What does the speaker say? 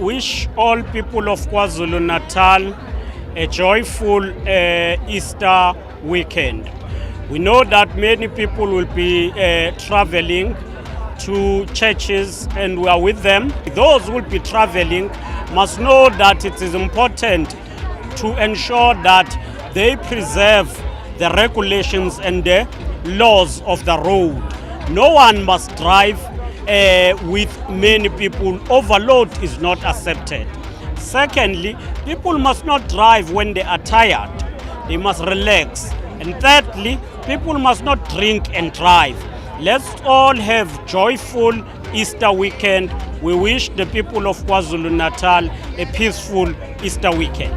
wish all people of KwaZulu-Natal a joyful Easter weekend. We know that many people will be traveling to churches, and we are with them. Those who will be traveling must know that it is important to ensure that they preserve the regulations and the laws of the road. No one must drive with many people. Overload is not accepted. Secondly, people must not drive when they are tired. They must relax. And thirdly, people must not drink and drive. Let's all have joyful Easter weekend. We wish the people of KwaZulu-Natal a peaceful Easter weekend.